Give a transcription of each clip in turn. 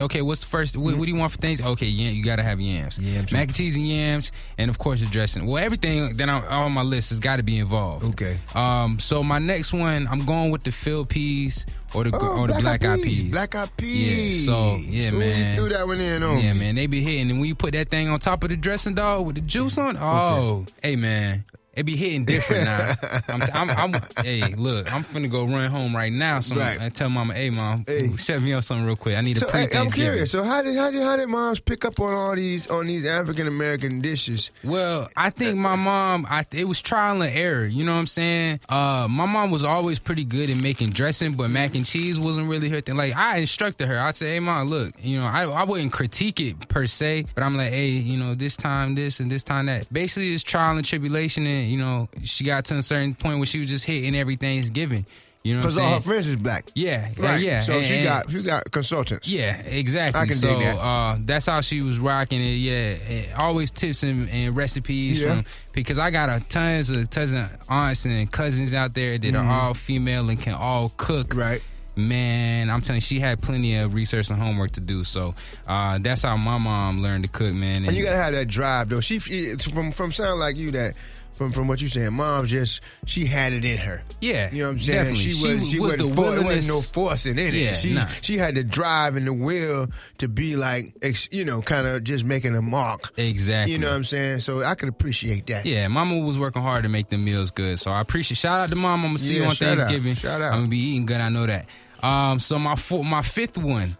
Okay, what's the first? What do you want for things? Okay, you gotta have yams. Mac and cheese and yams, and of course the dressing. Well, everything that on my list has got to be involved. Okay. So my next one, I'm going with the Phil peas or the black eyed peas. Black eyed peas. Yeah. So yeah, man. You threw that one in on Yeah, me. man. They be hitting, and when you put that thing on top of the dressing, dog, with the juice on, hey, man. It be hitting different now. Hey, look, I'm finna go run home right now. So I tell Mama, hey, Mom, chef me up something real quick. I need a pre-Thanksgiving. I'm curious. So how did moms pick up on all these African American dishes? Well, I think my mom, it was trial and error. You know what I'm saying? My mom was always pretty good at making dressing, but mac and cheese wasn't really her thing. Like, I instructed her. I'd say, hey, Mom, look, I wouldn't critique it per se, but I'm like, hey, this time this and this time that. Basically, it's trial and tribulation, and she got to a certain point where she was just hitting everything given. You know what I'm saying? Because all her friends is black. Yeah, right. Yeah. So she got consultants. Yeah, exactly. I can dig that. That's how she was rocking it. Yeah, always tips and recipes because I got tons of aunts and cousins out there that are all female and can all cook. Right. Man, I'm telling you, she had plenty of research and homework to do. So that's how my mom learned to cook, man. And you gotta have that drive, though. She from sound like you that. From what you're saying, Mom she had it in her. Yeah, you know what I'm saying. Definitely. She wasn't the willingness. There wasn't no forcing in it. She had the drive and the will to be like, kind of just making a mark. Exactly. You know what I'm saying. So I could appreciate that. Yeah, Mama was working hard to make the meals good. So I appreciate. Shout out to Mom. I'm gonna see you on Thanksgiving. Shout out. I'm gonna be eating good. I know that. So my fifth one.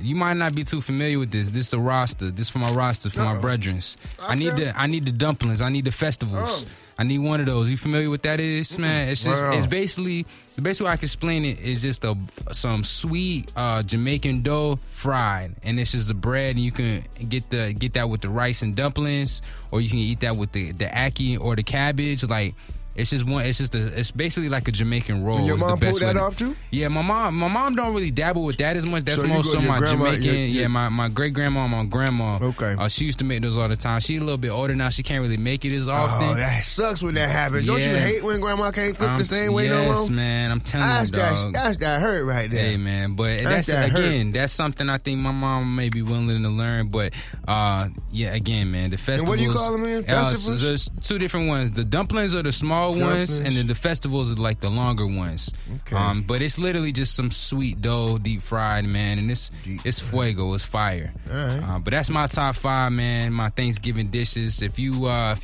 You might not be too familiar with this. This is a roster. This for my roster, for my brethrens. I need the dumplings. I need the festivals. I need one of those. You familiar with that is, man? It's just it's basically the best way I can explain it is just some sweet Jamaican dough fried, and it's just the bread, and you can get that with the rice and dumplings, or you can eat that with the ackee or the cabbage, like. It's basically like a Jamaican roll. Your mom pulled that off too? Yeah, my mom don't really dabble with that as much. That's so most of my grandma, Jamaican. My great grandma, my grandma. Okay. She used to make those all the time. She's a little bit older now. She can't really make it as often. Oh, that sucks when that happens. Yeah. Don't you hate when grandma can't cook the same way no more? Yes, man. I'm telling you, dog. That's that hurt right there. Hey, man. But that's something I think my mom may be willing to learn. But again, man, the festivals. And what do you call them in? Festivals? There's two different ones. The dumplings are the small ones, and then the festivals are like the longer ones. Okay. But it's literally just some sweet dough, deep fried, man, and it's fuego, it's fire. All right. But that's my top 5, man. My Thanksgiving dishes. If you are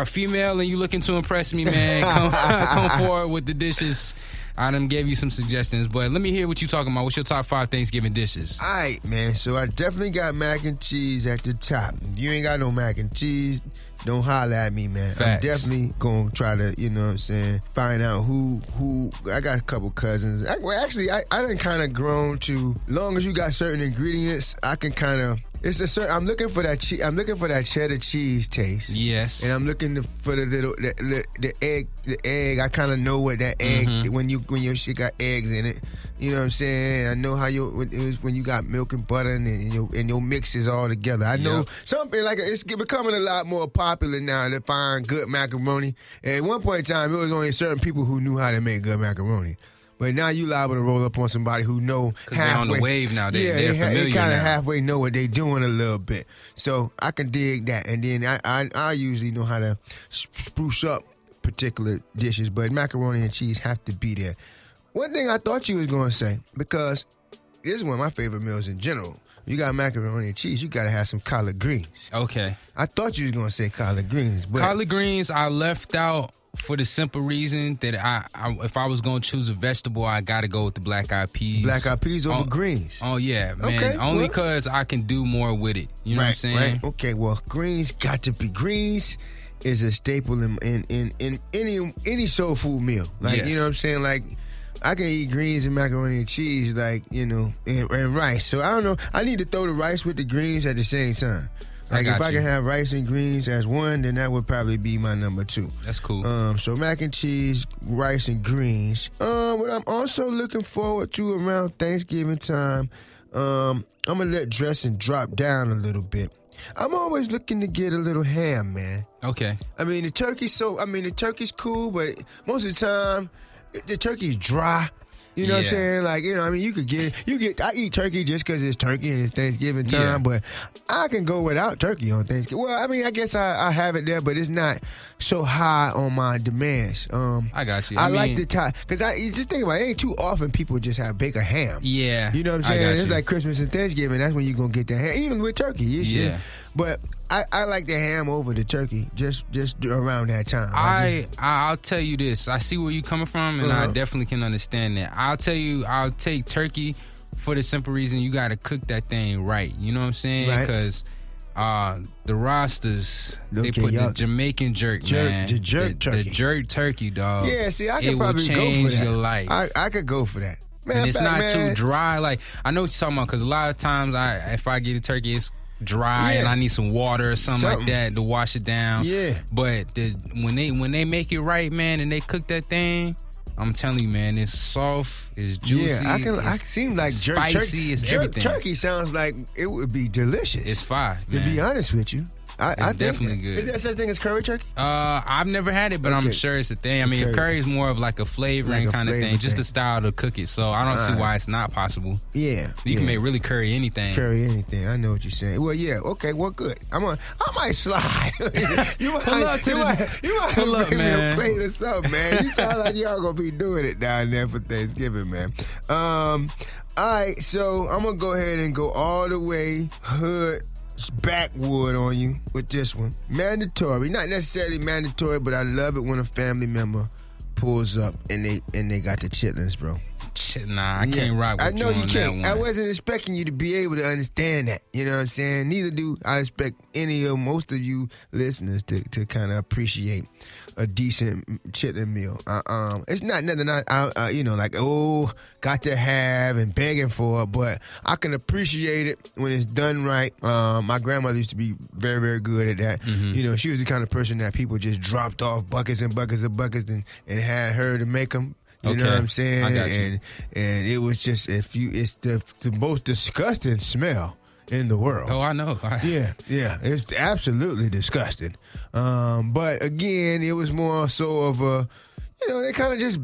a female and you looking to impress me, man, come forward with the dishes. I done gave you some suggestions, but let me hear what you talking about. What's your top 5 Thanksgiving dishes? All right, man. So I definitely got mac and cheese at the top. If you ain't got no mac and cheese, don't holler at me, man. Facts. I'm definitely going to try to, find out who. I got a couple cousins. I done kind of grown to, long as you got certain ingredients, I can kind of. I'm looking for that I'm looking for that cheddar cheese taste. Yes. And I'm looking for the egg. The egg. I kind of know what that egg when your shit got eggs in it. You know what I'm saying? I know how when you got milk and butter and your mixes all together. I know something like it's becoming a lot more popular now to find good macaroni. And at one point in time, it was only certain people who knew how to make good macaroni. But now you liable to roll up on somebody who know halfway. They're on the wave now. They're familiar they kind of now. halfway know what they doing a little bit. So I can dig that. And then I usually know how to spruce up particular dishes. But macaroni and cheese have to be there. One thing I thought you was going to say, because this is one of my favorite meals in general. You got macaroni and cheese, you got to have some collard greens. Okay. I thought you was going to say collard greens. But collard greens I left out for the simple reason that I if I was going to choose a vegetable, I got to go with the black eyed peas. Black eyed peas over greens. Oh, yeah, man. Okay, only because I can do more with it. You know what I'm saying? Right. Okay, well, greens got to be. Greens is a staple in any soul food meal. Like, yes. You know what I'm saying? Like, I can eat greens and macaroni and cheese, like, and rice. So I don't know. I need to throw the rice with the greens at the same time. Like, if I can have rice and greens as one, then that would probably be my number 2. That's cool. So mac and cheese, rice and greens. What I'm also looking forward to around Thanksgiving time, I'm gonna let dressing drop down a little bit. I'm always looking to get a little ham, man. Okay. I mean, the turkey's cool, but most of the time, the turkey's dry. You know what I'm saying? Like, you know, I mean, I eat turkey just because it's turkey and it's Thanksgiving time, but I can go without turkey on Thanksgiving. Well, I mean, I guess I have it there, but it's not so high on my demands. I got you. I like the tie, because you just think about it, ain't too often people just have bake a ham. Yeah. You know what I'm saying? It's like Christmas and Thanksgiving. That's when you're going to get that ham, even with turkey. Yeah. But I like the ham over the turkey just around that time. I'll tell you this. I see where you're coming from, and I definitely can understand that. I'll tell you, I'll take turkey for the simple reason you got to cook that thing right. You know what I'm saying? Because the rosters, they put the Jamaican jerk, man. The jerk turkey. The jerk turkey, dog. Yeah, see, I could probably go for that. It will change your life. I could go for that. Man, and it's not too dry. Like, I know what you're talking about, because a lot of times if I get a turkey, it's dry and I need some water or something like that to wash it down. Yeah. But when they make it right, man, and they cook that thing, I'm telling you, man, it's soft, it's juicy. Yeah, I seem like jerk turkey. It's everything. Turkey sounds like it would be delicious. It's fire, man. To be honest with you. I think definitely good. Is there such thing as curry turkey? I've never had it, but I'm sure it's a thing. I mean, curry is more of like a flavoring kind of thing, just the style to cook it. So I don't see why it's not possible. Yeah, you can make really curry anything. Curry anything. I know what you're saying. Well, yeah, okay, well, good. I might slide. you might bring me a plate or something, man. You sound like y'all gonna be doing it down there for Thanksgiving, man. All right, so I'm gonna go ahead and go all the way hood. Backwood on you with this one. Mandatory, not necessarily mandatory, but I love it when a family member pulls up and they got the chitlins, bro. Nah, I can't rock with you on that one. I know you can't. I wasn't expecting you to be able to understand that. You know what I'm saying? Neither do I expect most of you listeners to kind of appreciate a decent chitlin meal. It's not nothing got to have and begging for it, but I can appreciate it when it's done right. My grandmother used to be very, very good at that. Mm-hmm. You know, she was the kind of person that people just dropped off buckets and buckets and buckets and had her to make them. You know what I'm saying? I got you. And it was just, it's the most disgusting smell in the world. Oh, I know. Yeah, it's absolutely disgusting. But again, it was more so of a, they kind of just,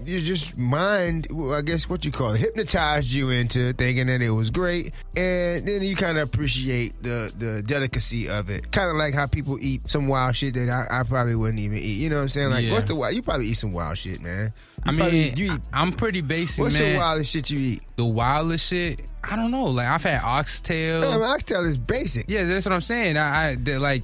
you just mind, I guess what you call it, hypnotized you into thinking that it was great. And then you kind of appreciate the delicacy of it. Kind of like how people eat some wild shit that I probably wouldn't even eat. You know what I'm saying? Like, what's the wild? You probably eat some wild shit, man. I'm pretty basic, what's man. What's the wildest shit you eat? The wildest shit? I don't know. Like, I've had oxtail. Oxtail is basic. Yeah, that's what I'm saying.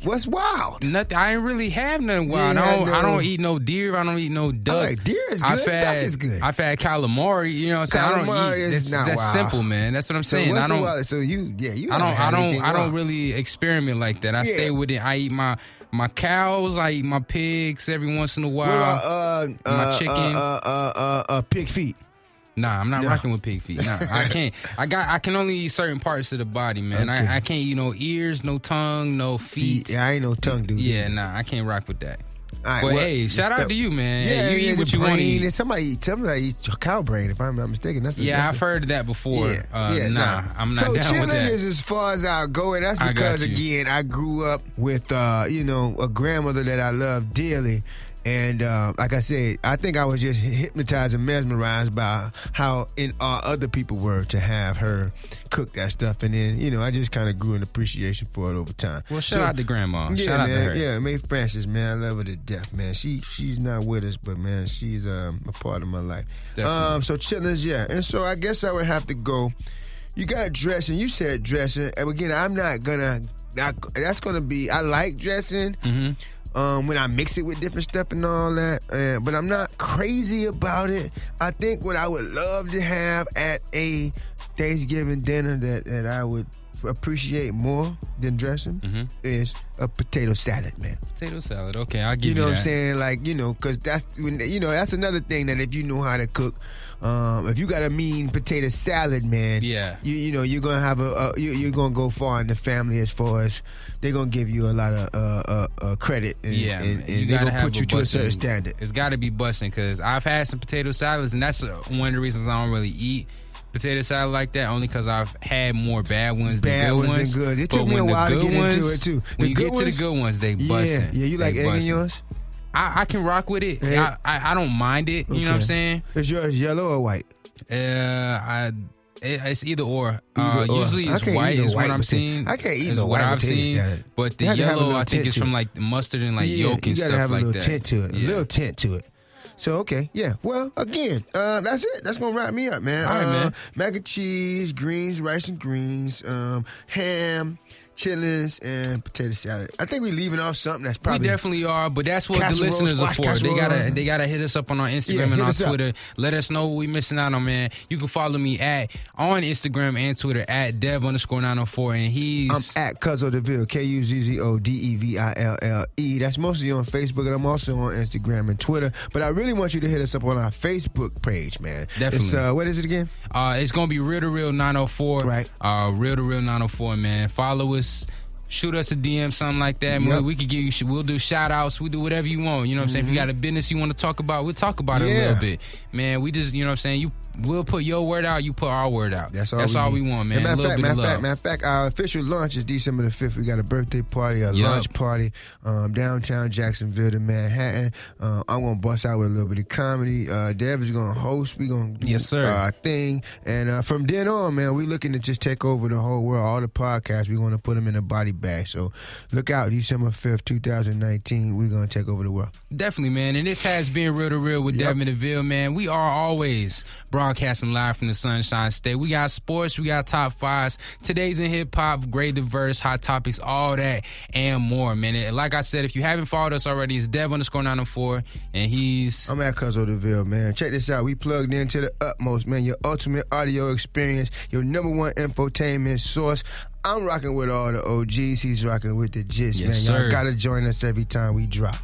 What's wild? Nothing. I ain't really have nothing wild. I don't eat no deer. I don't eat no duck. Deer is good. Duck is good. I've had calamari. You know what I'm saying? Calamari that's simple, man. That's what I'm saying. What's the wildest? So I don't really experiment like that. I stay with it. I eat my cows, I eat my pigs every once in a while. What about my chicken? Pig feet. Nah, I'm not rocking with pig feet. Nah, I can't. I can only eat certain parts of the body, man. Okay. I can't eat no ears, no tongue, no feet. Yeah, I ain't no tongue dude. Yeah, nah, I can't rock with that. Right, but hey, shout out to you, man. Yeah, you eat what you want to eat. Somebody eats cow brain, if I'm not mistaken. I've heard that before. I'm not down with that. So chilling is as far as I'll go, and that's because, again, I grew up with, a grandmother that I love dearly. And like I said, I think I was just hypnotized and mesmerized by how other people were to have her cook that stuff. And then, I just kind of grew an appreciation for it over time. Well, shout out to Grandma. Yeah, shout out man, to her. Yeah, May Francis, man. I love her to death, man. She's not with us, but, man, she's a part of my life. Definitely. So chillins, yeah. And so I guess I would have to go. You got dressing. You said dressing. And again, I'm not going to. That's going to be. I like dressing. Mm-hmm. When I mix it with different stuff and all that. But I'm not crazy about it. I think what I would love to have at a Thanksgiving dinner that I would appreciate more than dressing is a potato salad, man. Potato salad, okay, I'll give you that. You know what I'm saying? Like, because that's that's another thing that if you know how to cook, if you got a mean potato salad, man, you're gonna have you're gonna go far in the family as far as they're gonna give you a lot of credit, and they're gonna put you to a certain standard. It's got to be busting, because I've had some potato salads, and that's one of the reasons I don't really eat potato salad like that, only because I've had more bad ones than good ones. It took me a while to get into it too. When you get to the good ones, they busting. Yeah, you like egg in yours? I can rock with it. Yeah. I don't mind it. You know what I'm saying? Is yours yellow or white? It's either or. Usually it's white is what I'm seeing. I can't eat no white potato salad. But the yellow, I think, is from like mustard and like yolk and stuff like that. You gotta have a little tint to it. A little tint to it. So, okay, yeah. Well, again, that's it. That's going to wrap me up, man. All right, man. Mac and cheese, greens, rice and greens, ham, chitlins, and potato salad. I think we're leaving off something that's probably... We definitely are, but that's what the listeners are for. They gotta hit us up on our Instagram and on Twitter. Let us know what we missing out on, man. You can follow me on Instagram and Twitter at Dev_904, and he's... I'm at Cuzzo Deville, KUZZODEVILLE. That's mostly on Facebook, and I'm also on Instagram and Twitter. But I really want you to hit us up on our Facebook page, man. Definitely. What is it again? It's gonna be Real to Real 904. Right. Real to Real 904, man. Follow us. Shoot us a DM, something like that. Yep. We could give you. We'll do shout outs. We do whatever you want. You know what I'm saying? If you got a business you want to talk about, we'll talk about it a little bit. Man, we just, you know what I'm saying? We'll put your word out, you put our word out. That's all we want, man. Matter of fact, our official launch is December the 5th. We got a birthday party, launch party, downtown Jacksonville to Manhattan. I'm going to bust out with a little bit of comedy. Dev is going to host. We're going to do our thing. And from then on, man, we're looking to just take over the whole world. All the podcasts, we're going to put them in a body bag. So look out, December 5th, 2019. We're going to take over the world. Definitely, man. And this has been Real to Real with Dev Deville, man. We are always broadcasting live from the Sunshine State. We got sports, we got top fives, today's in hip hop, great diverse, hot topics, all that and more, man. Like I said, if you haven't followed us already, it's Dev_904, and I'm at Cuzzo Deville, man. Check this out. We plugged into the utmost, man. Your ultimate audio experience, your number one infotainment source. I'm rocking with all the OGs. He's rocking with the gist, man. Y'all gotta join us every time we drop.